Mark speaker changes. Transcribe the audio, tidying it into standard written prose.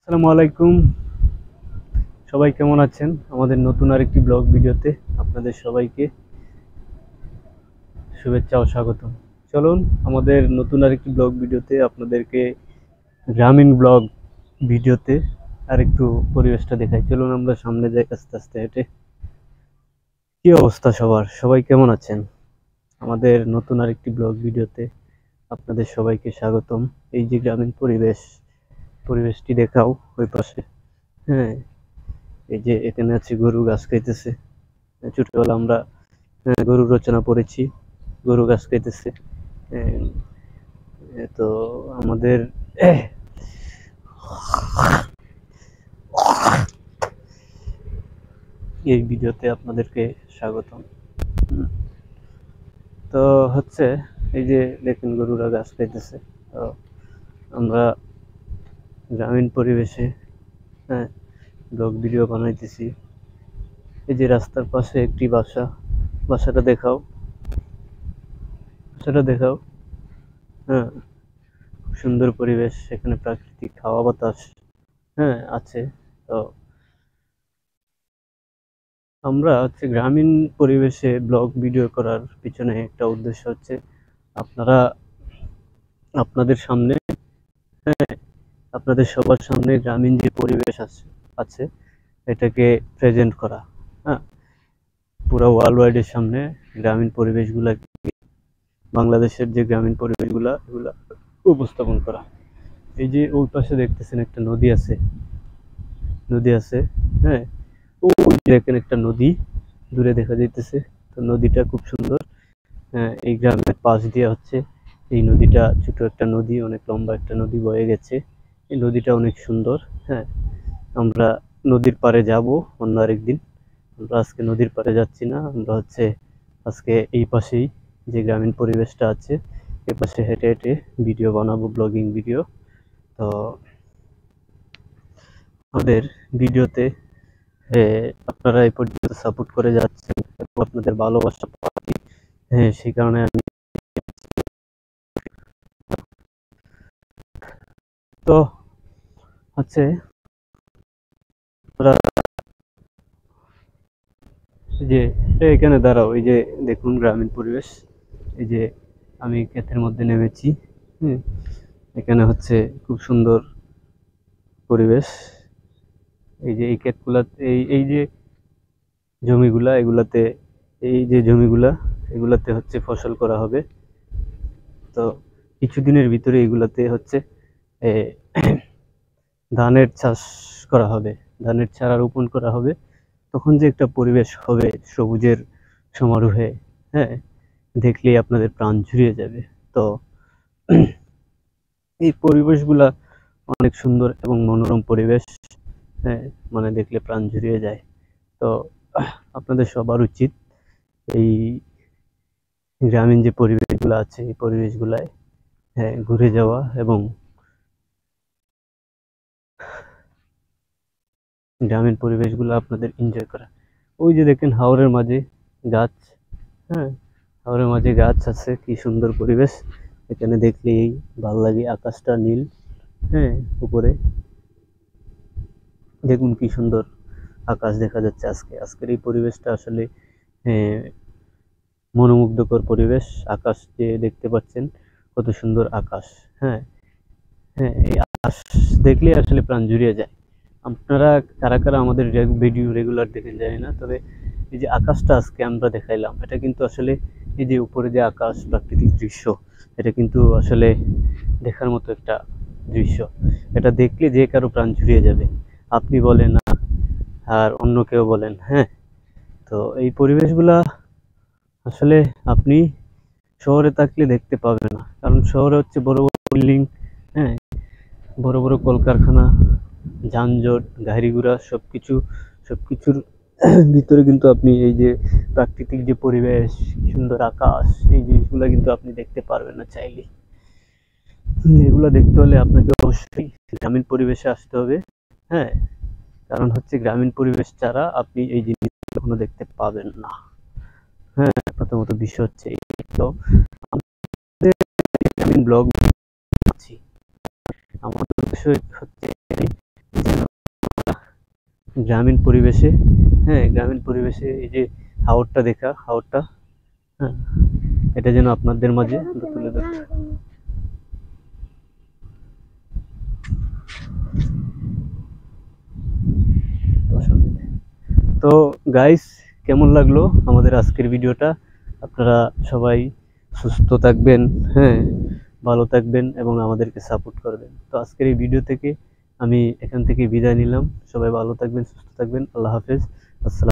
Speaker 1: আসসালামু আলাইকুম। সবাই কেমন আছেন? আমাদের নতুন আরেকটি ব্লগ ভিডিওতে আপনাদের সবাইকে শুভেচ্ছা ও স্বাগতম। চলুন আমাদের নতুন আরেকটি ব্লগ ভিডিওতে আপনাদেরকে গ্রামীণ ব্লগ ভিডিওতে আরেকটু পরিবেশটা দেখাই। চলুন আমরা সামনে যাই আস্তে আস্তে হেঁটে। কি অবস্থা সবার? সবাই কেমন আছেন? আমাদের নতুন আরেকটি ব্লগ ভিডিওতে আপনাদের সবাইকে স্বাগতম। এই যে গ্রামীণ পরিবেশটি দেখাও ওই পাশে। হ্যাঁ, এই যে এখানে আছে গরু ঘাস খাইতেছে। ছোটবেলা আমরা গরু রচনা পড়েছি, গরু ঘাস খাইতেছে। আহ, তো আমাদের এই ভিডিওতে আপনাদেরকে স্বাগতম। তো হচ্ছে এই যে দেখেন গরুরা ঘাস খাইতেছে। তো আমরা গ্রামীণ পরিবেশে হ্যাঁ ব্লগ ভিডিও বানাইতেছি। এই যে রাস্তার পাশে একটি বাসাটা দেখাও, বাসাটা দেখাও। হ্যাঁ, খুব সুন্দর পরিবেশ, এখানে প্রাকৃতিক হাওয়া বাতাস আছে। তো আমরা হচ্ছে গ্রামীণ পরিবেশে ব্লগ ভিডিও করার পিছনে একটা উদ্দেশ্য হচ্ছে আপনারা আপনাদের সামনে হ্যাঁ আপনাদের সবার সামনে গ্রামীণ যে পরিবেশ আছে এটাকে প্রেজেন্ট করা। হ্যাঁ, পুরো ওয়ার্ল্ড ওয়াইডের সামনে গ্রামীণ পরিবেশগুলা, বাংলাদেশের যে গ্রামীণ পরিবেশগুলা এগুলা উপস্থাপন করা। এই যে ওই পাশে দেখতেছেন একটা নদী আছে। হ্যাঁ, ওই দেখেন একটা নদী দূরে দেখা যাইতেছে। তো নদীটা খুব সুন্দর। হ্যাঁ, এই গ্রামের পাশ দিয়ে হচ্ছে এই নদীটা, ছোট একটা নদী, অনেক লম্বা একটা নদী বয়ে গেছে। এই নদীটা অনেক সুন্দর। হ্যাঁ, আমরা নদীর পাড়ে যাব অন্য আরেকদিন। আমরা আজকে নদীর পাড়ে যাচ্ছি না, আমরা হচ্ছে আজকে এই পাশেই যে গ্রামীণ পরিবেশটা আছে এ পাশে হেঁটে হেঁটে ভিডিও বানাবো, ব্লগিং ভিডিও। তো আমাদের ভিডিওতে আপনারা এই পর্যন্ত সাপোর্ট করে যাচ্ছেন এবং আপনাদের ভালোবাসা পাচ্ছি। হ্যাঁ, সেই কারণে আমি তো হচ্ছে ওরা এই যে এখানে দাঁড়াও, এই যে দেখুন গ্রামীণ পরিবেশ। এই যে আমি ক্ষেতের মধ্যে নেমেছি। হুম, এখানে হচ্ছে খুব সুন্দর পরিবেশ। এই যে এই ক্ষেতগুলা, এই যে জমিগুলা, এগুলাতে এই যে জমিগুলা এগুলাতে হচ্ছে ফসল করা হবে। তো কিছুদিনের ভিতরে এগুলাতে হচ্ছে এ, ধানের চাষ করা হবে, ধানের চারা রোপণ করা হবে। তখন যে একটা পরিবেশ হবে সবুজের সমারোহে, হ্যাঁ, দেখলেই আপনাদের প্রাণ জুড়িয়ে যাবে। তো এই পরিবেশগুলা অনেক সুন্দর এবং মনোরম পরিবেশ। হ্যাঁ, মানে দেখলে প্রাণ জুড়িয়ে যায়। তো আপনাদের সবার উচিত এই গ্রামীণ যে পরিবেশগুলো আছে এই পরিবেশগুলায় ঘুরে যাওয়া এবং গ্রামীণ পরিবেশগুলো আপনাদের এনজয় করা। ওই যে দেখেন হাওরের মাঝে গাছ। হ্যাঁ, হাওরের মাঝে গাছ আছে, কি সুন্দর পরিবেশ। এখানে দেখলেই ভাল লাগে, আকাশটা নীল। হ্যাঁ, উপরে দেখুন কি সুন্দর আকাশ দেখা যাচ্ছে। আজকের এই পরিবেশটা আসলে আহ, মনোমুগ্ধকর পরিবেশ। আকাশ যে দেখতে পাচ্ছেন, কত সুন্দর আকাশ। হ্যাঁ, হ্যাঁ, এই আকাশ দেখলে আসলে প্রাণ জুড়িয়ে যায়। আপনারা কারা কারা আমাদের ভিডিও রেগুলার দেখেন জানি না, তবে এই যে আকাশটা আজকে আমরা দেখাইলাম, এটা কিন্তু আসলে এই যে উপরে যে আকাশ, প্রাকৃতিক দৃশ্য, এটা কিন্তু আসলে দেখার মতো একটা দৃশ্য। এটা দেখলে যে কারো প্রাণ জুড়িয়ে যাবে, আপনি বলেন আর অন্য কেউ বলেন। হ্যাঁ, তো এই পরিবেশগুলা আসলে আপনি শহরে থাকলে দেখতে পাবেন না, কারণ শহরে হচ্ছে বড় বড় বিল্ডিং। হ্যাঁ, বড় বড় কলকারখানা, যানজট, গাড়ি ঘোড়া, সবকিছুর ভিতরে কিন্তু আপনি এই যে প্রাকৃতিক যে পরিবেশ, সুন্দর আকাশ, এই জিনিসগুলো কিন্তু আপনি দেখতে পারবেন না চাইলে। এগুলো দেখতে হলে আপনাকে অবশ্যই গ্রামীণ পরিবেশে আসতে হবে। হ্যাঁ, কারণ হচ্ছে গ্রামীণ পরিবেশ ছাড়া আপনি এই জিনিস কখনো দেখতে পাবেন না। হ্যাঁ, প্রথমত বিষয় হচ্ছে এই। তো আমাদের গ্রামীণ ব্লগ আছি, আমাদের উদ্দেশ্য হচ্ছে গ্রামীণ পরিবেশে, হ্যাঁ গ্রামীণ পরিবেশে এই যে হাওরটা দেখা, হাওরটা, হ্যাঁ এটা যেন আপনাদের মাঝে তুলে ধরতে। তো গাইস, কেমন লাগলো আমাদের আজকের ভিডিওটা? আপনারা সবাই সুস্থ থাকবেন, হ্যাঁ ভালো থাকবেন এবং আমাদেরকে সাপোর্ট করবেন। তো আজকের এই ভিডিও থেকে আমি এখান থেকে বিদায় নিলাম। সবাই ভালো থাকবেন, সুস্থ থাকবেন। আল্লাহ হাফেজ। আসসালাম।